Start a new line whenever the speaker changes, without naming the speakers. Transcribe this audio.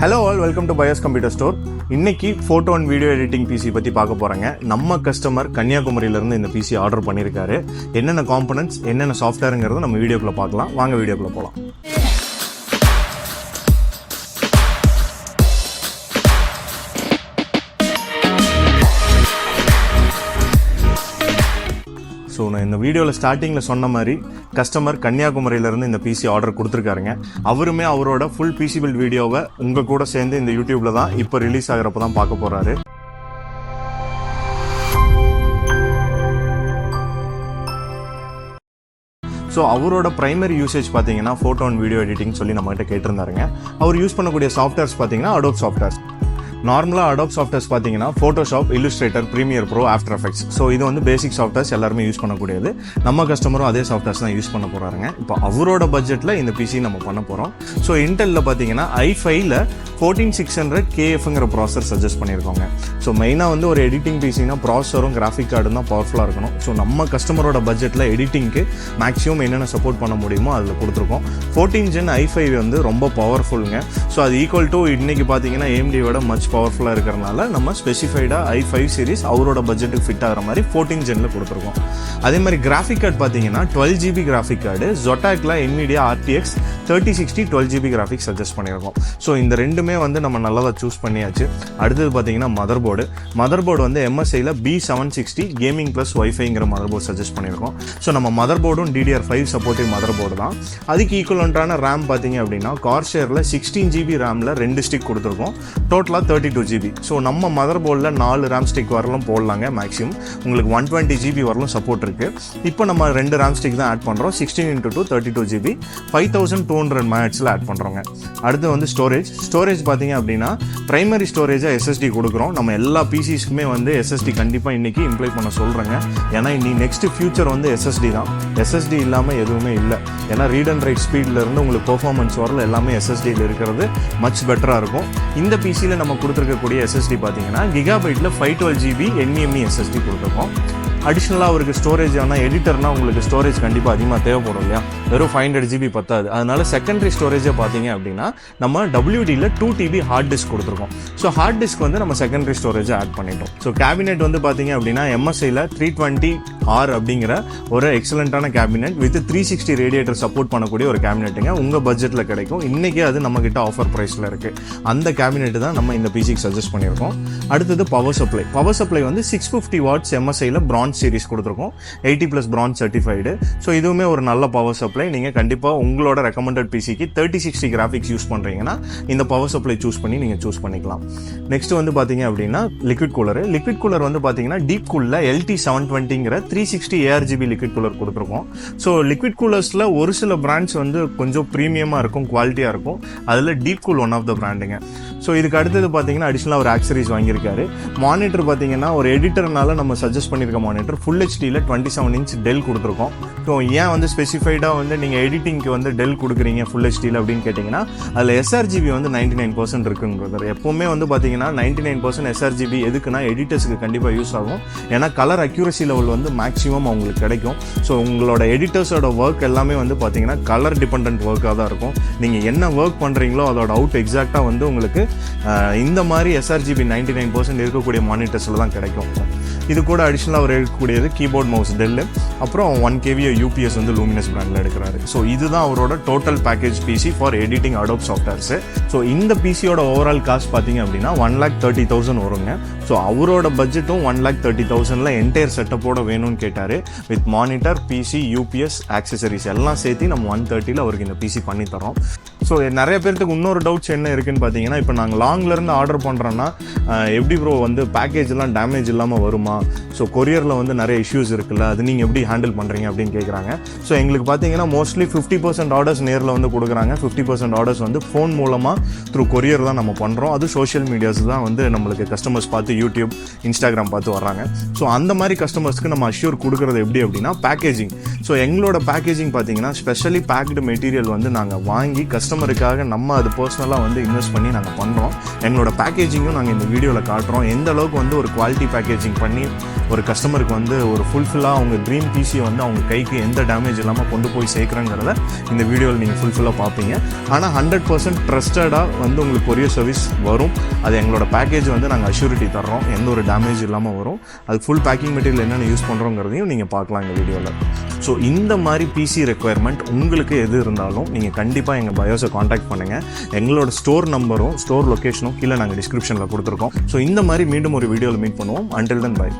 Hello all, welcome to Bias computer store. இன்னைக்கு photo and video editing PC பற்றி பார்க்க போகிறாங்க. நம்ம கஸ்டமர் கன்னியாகுமரியிலேருந்து இந்த பிசி ஆர்டர் பண்ணியிருக்காரு. என்னென்ன காம்பனன்ட்ஸ், என்னென்ன சாஃப்ட்வேருங்கிறத நம்ம வீடியோக்குள்ளே பார்க்கலாம். வாங்க வீடியோக்குள்ளே போகலாம். ஸோ நான் இந்த வீடியோவில் ஸ்டார்டிங்கில் சொன்ன மாதிரி கஸ்டமர் கன்னியாகுமரியிலேருந்து இந்த பிசி ஆர்டர் கொடுத்துருக்காருங்க. அவருமே அவரோட ஃபுல் பிசி பில்ட் வீடியோவை உங்கள் கூட சேர்ந்து இந்த யூடியூப்பில் தான் இப்போ ரிலீஸ் ஆகிறப்ப தான் பார்க்க போகிறாரு. ஸோ அவரோட ப்ரைமரி யூசேஜ் பார்த்தீங்கன்னா ஃபோட்டோ அண்ட் வீடியோ எடிட்டிங் சொல்லி நம்மகிட்ட கேட்டிருந்தாருங்க. அவர் யூஸ் பண்ணக்கூடிய சாஃப்ட்வேர்ஸ் பார்த்தீங்கன்னா அடோப் சாஃப்ட்வேர்ஸ். நார்மலாக அடோப் சாஃப்ட்வேர்ஸ் பார்த்தீங்கன்னா Photoshop, Illustrator, Premiere Pro, After Effects. So இது வந்து பேசிக் சாஃப்ட்வேர்ஸ் எல்லாருமே யூஸ் பண்ணக்கூடியது. நம்ம கஸ்டமரும் அதே சாஃப்ட்வேர்ஸ் தான் யூஸ் பண்ண போகிறாருங்க. இப்போ அவரோட பட்ஜெட்டில் இந்த பிசி நம்ம பண்ண போகிறோம். ஸோ இன்டெல்லில் பார்த்தீங்கன்னா i5ல 14600 KFங்கிற ப்ராசஸர் சஜஸ்ட் பண்ணியிருக்கோங்க. ஸோ மெயினாக வந்து ஒரு எடிட்டிங் பிசினா ப்ராசஸரும் கிராஃபிக் கார்டும் தான் பவர்ஃபுல்லாக இருக்கணும். ஸோ நம்ம கஸ்டமரோட பட்ஜெட்டில் எடிட்டிங்க்கு மேக்ஸிமம் என்னென்ன சப்போர்ட் பண்ண முடியுமோ அதில் கொடுத்துருக்கோம். 14 Gen i5 வந்து ரொம்ப பவர்ஃபுல்லுங்க. ஸோ அது ஈக்குவல் டு இன்னைக்கு பார்த்தீங்கன்னா AMD-வோட மச் பவர்ஃபுல்லாக இருக்கிறனால நம்ம ஸ்பெசிஃபைடாக i5 சீரிஸ் அவரோட பட்ஜெட்டுக்கு ஃபிட் ஆகிற மாதிரி 14 Genல கொடுத்துருக்கோம். அதே மாதிரி கிராஃபிக் கார்டு பார்த்தீங்கன்னா 12 GB கிராஃபிக் கார்டு Zotac-ல NVIDIA RTX 3060 12 GB graphics suggest பண்ணியிருக்கோம். ஸோ இந்த ரெண்டுமே வந்து நம்ம நல்லதாக சூஸ் பண்ணியாச்சு. அடுத்தது பார்த்தீங்கன்னா மதர் போர்டு வந்து MSI-ல B760 கேமிங் ப்ளஸ் வைஃபைங்கிற மதர் போர்டு சஜஸ்ட் பண்ணியிருக்கோம். ஸோ நம்ம மதர் போர்டும் DDR5 சப்போர்ட்டிவ் மதர் போர்டு தான். அதுக்கு ஈக்குவலண்டான ரேம் பார்த்தீங்க அப்படின்னா Corsair-ல 16 GB ரேமில் 2 ஸ்டிக் கொடுத்துருக்கோம். டோட்டலாக 32 GB. ஸோ நம்ம மதர் போர்டில் 4 ரேம் ஸ்டிக் வரலும் போடலாங்க. மேக்ஸிமம் உங்களுக்கு 120 GB வரலும் சப்போர்ட் இருக்குது. இப்போ நம்ம 2 ரேம் ஸ்டிக் தான் ஆட் பண்ணுறோம். 16x2 32 GB 5200 MHz ஆட் பண்ணுறோங்க. அடுத்து வந்து ஸ்டோரேஜ் பார்த்தீங்க அப்படின்னா பிரைமரி ஸ்டோரேஜாக SSD கொடுக்குறோம். நம்ம எல்லா பிசிஸ்க்குமே வந்து SSD கண்டிப்பாக இன்றைக்கி இம்ப்ளை பண்ண சொல்கிறேங்க. ஏன்னா இன்னைக்கு நெக்ஸ்ட் ஃபியூச்சர் வந்து SSD தான். SSD இல்லாமல் எதுவுமே இல்லை. ஏன்னா ரீட் அண்ட் ரைட் ஸ்பீட்லேருந்து உங்களுக்கு பெர்ஃபார்மன்ஸ் வரல எல்லாமே SSDயில் இருக்கிறது மச் பெட்டராக இருக்கும். இந்த பிசியில் நம்ம கொடுத்துருக்கக்கூடிய SSD பார்த்தீங்கன்னா கிகாபைட்டில் 512 GB NVMe SSD கொடுத்துருக்கோம். அடிஷ்னலாக அவருக்கு ஸ்டோரேஜ் ஆனால் எடிட்டர்னா உங்களுக்கு ஸ்டோரேஜ் கண்டிப்பாக அதிகமாக தேவைப்படும் இல்லையா? வெறும் 500 GB பத்தாது. அதனால செகண்டரி ஸ்டோரேஜை பார்த்தீங்க அப்படின்னா நம்ம WD-ல 2 TB ஹார்ட் டிஸ்க் கொடுத்துருக்கோம். ஸோ ஹார்ட் டிஸ்க் வந்து நம்ம செகண்டரி ஸ்டோரேஜை ஆட் பண்ணிட்டோம். ஸோ கேபினெட் வந்து பார்த்தீங்க அப்படின்னா MSI-ல 320R அப்படிங்கிற ஒரு எக்ஸலண்ட்டான கேபினெட் வித் 360 ரேடியேட்டர் சப்போர்ட் பண்ணக்கூடிய ஒரு கேபினெட்டுங்க. உங்கள் பட்ஜெட்டில் கிடைக்கும். இன்றைக்கி அது நம்மக்கிட்ட ஆஃபர் ப்ரைஸில் இருக்குது. அந்த கேபினெட் தான் நம்ம இந்த பிசிக்கு சஜஸ்ட் பண்ணியிருக்கோம். அடுத்தது பவர் சப்ளை வந்து 650 வாட்ஸ் MSI-ல பிரான்ஸ் சீரிஸ் கொடுத்துருக்கோம். 80+ பிரான்ஸ் சர்டிஃபைடு. ஸோ இதுவுமே ஒரு நல்ல பவர் சப்ளை. நீங்கள் கண்டிப்பாக உங்களோட ரெக்கமெண்டட் பிசிக்கு 3060 கிராஃபிக்ஸ் யூஸ் பண்ணுறீங்கன்னா இந்த பவர் சப்ளை சூஸ் பண்ணிக்கலாம். நெக்ஸ்ட் வந்து பார்த்தீங்க அப்படின்னா லிக்விட் கூலர் வந்து பார்த்தீங்கன்னா டீப் கூலில் LT720ங்கிற 360 ARGB லிக்விட் கூலர் கொடுத்துருக்கோம். ஸோ லிக்விட் கூலர்ஸில் ஒரு சில பிராண்ட்ஸ் வந்து கொஞ்சம் ப்ரீமியமாக இருக்கும், குவாலிட்டியாக இருக்கும். அதில் deep cool one of the பிராண்டுங்க. ஸோ இதுக்கு அடுத்தது பார்த்தீங்கன்னா அடிஷ்னலாக ஒரு ஆக்சரிஸ் வாங்கியிருக்காரு. மானிட்டர் பார்த்தீங்கன்னா ஒரு எடிட்டர்னால நம்ம சஜஸ்ட் பண்ணியிருக்க மானிட்டர் ஃபுல் ஹெச்டியில் 27 inch டெல் கொடுத்துருக்கோம். ஸோ ஏன் வந்து ஸ்பெசிஃபைடாக வந்து நீங்கள் எடிட்டிங்க்கு வந்து டெல் கொடுக்குறீங்க ஃபுல் ஹெச்டியில் அப்படின்னு கேட்டிங்கன்னா அதில் SRGB வந்து 99% இருக்குங்கிறது. எப்போவுமே வந்து பார்த்தீங்கன்னா 99% SRGB எதுக்குன்னா எடிட்டர்ஸுக்கு கண்டிப்பாக யூஸ் ஆகும். ஏன்னா கலர் அக்யூரசி லெவல் வந்து மேக்ஸிமம் அவங்களுக்கு கிடைக்கும். ஸோ உங்களோட எடிட்டர்ஸோட ஒர்க் எல்லாமே வந்து பார்த்தீங்கன்னா கலர் டிபெண்ட் ஒர்க்காக தான் இருக்கும். நீங்கள் என்ன ஒர்க் பண்ணுறீங்களோ அதோட அவுட் எக்ஸாக்டாக வந்து உங்களுக்கு இந்த மாதிரி SRGB 99% இருக்கக்கூடிய மானிட்டர்ஸில் தான் கிடைக்கும். இது கூட அடிஷ்னலாக அவர் எடுக்கக்கூடியது கீபோர்ட் மவுஸ் டெல்லு, அப்புறம் 1 kVA UPS வந்து லூமினஸ் பிராண்டில் எடுக்கிறாரு. ஸோ இதுதான் அவரோட total package PC for editing Adobe softwares. So இந்த பிசியோட ஓவரால் காஸ்ட் பார்த்தீங்க அப்படின்னா 1,30,000 வருங்க. ஸோ அவரோட பட்ஜெட்டும் 1,30,000ல என்டையர் செட்டப்போட வேணும்னு கேட்டார். With monitor, PC, UPS, accessories எல்லாம் சேர்த்து நம்ம 130ல் அவருக்கு இந்த பிசி பண்ணி தரோம். ஸோ நிறைய பேருக்கு இன்னொரு டவுட்ஸ் என்ன இருக்குன்னு பார்த்தீங்கன்னா, இப்போ நாங்கள் லாங்லேருந்து ஆர்டர் பண்ணுறோன்னா எப்படி ப்ரோ வந்து பேக்கேஜ்லாம் டேமேஜ் இல்லாமல் வருமா? ஸோ கொரியரில் வந்து நிறைய இஷ்யூஸ் இருக்குல்ல, அது நீங்கள் எப்படி ஹேண்டில் பண்ணுறீங்க அப்படின்னு கேட்குறாங்க. ஸோ எங்களுக்கு பார்த்தீங்கன்னா மோஸ்ட்லி 50% ஆர்டர்ஸ் நேரில் வந்து கொடுக்குறாங்க. 50% ஆர்டர்ஸ் வந்து ஃபோன் மூலமாக த்ரூ கொரியர் தான் நம்ம பண்ணுறோம். அது சோஷியல் மீடியாஸ் தான் வந்து நம்மளுக்கு கஸ்டமர்ஸ் பார்த்து யூடியூப், இன்ஸ்டாகிராம் பார்த்து வர்றாங்க. ஸோ அந்த மாதிரி கஸ்டமர்ஸ்க்கு நம்ம அஷ்யூர் கொடுக்குறது எப்படி அப்படின்னா பேக்கேஜிங். ஸோ எங்களோட பேக்கேஜிங் பார்த்தீங்கன்னா ஸ்பெஷலி பேக்டு மெட்டீரியல் வந்து நாங்கள் வாங்கி கஸ்டமர் கஸ்டமருக்காக நம்ம அது பர்சனலாக வந்து இன்வெஸ்ட் பண்ணி நாங்கள் பண்ணுறோம். எங்களோட பேக்கேஜிங்கும் நாங்கள் இந்த வீடியோவில் காட்டுறோம். எந்த அளவுக்கு வந்து ஒரு குவாலிட்டி பேக்கேஜிங் பண்ணி ஒரு கஸ்டமருக்கு வந்து ஒரு ஃபுல்ஃபில்லாக அவங்க ட்ரீம் பிசியை வந்து அவங்க கைக்கு எந்த டேமேஜ் இல்லாமல் கொண்டு போய் சேர்க்குறங்கிறத இந்த வீடியோவில் நீங்கள் ஃபுல்ஃபில்லாக பார்ப்பீங்க. ஆனால் 100% ட்ரஸ்டடாக வந்து உங்களுக்கு கொரியர் சர்வீஸ் வரும். அது எங்களோட பேக்கேஜ் வந்து நாங்கள் அஷ்யூரிட்டி தர்றோம், எந்த ஒரு டேமேஜ் இல்லாமல் வரும். அது ஃபுல் பேக்கிங் மெட்டீரியல் என்னென்ன யூஸ் பண்ணுறோங்கிறதையும் நீங்கள் பார்க்கலாம் இந்த வீடியோவில். ஸோ இந்த மாதிரி பிசி ரெக்குயர்மெண்ட் உங்களுக்கு எது இருந்தாலும் நீங்கள் கண்டிப்பாக எங்கள் பயோஸை காண்டாக்ட் பண்ணுங்கள். எங்களோட ஸ்டோர் நம்பரும் ஸ்டோர் லொக்கேஷனும் கீழே நாங்கள் டிஸ்கிரிப்ஷனில் கொடுத்துருக்கோம். ஸோ இந்த மாதிரி மீண்டும் ஒரு வீடியோவில் மீட் பண்ணுவோம். Until then by.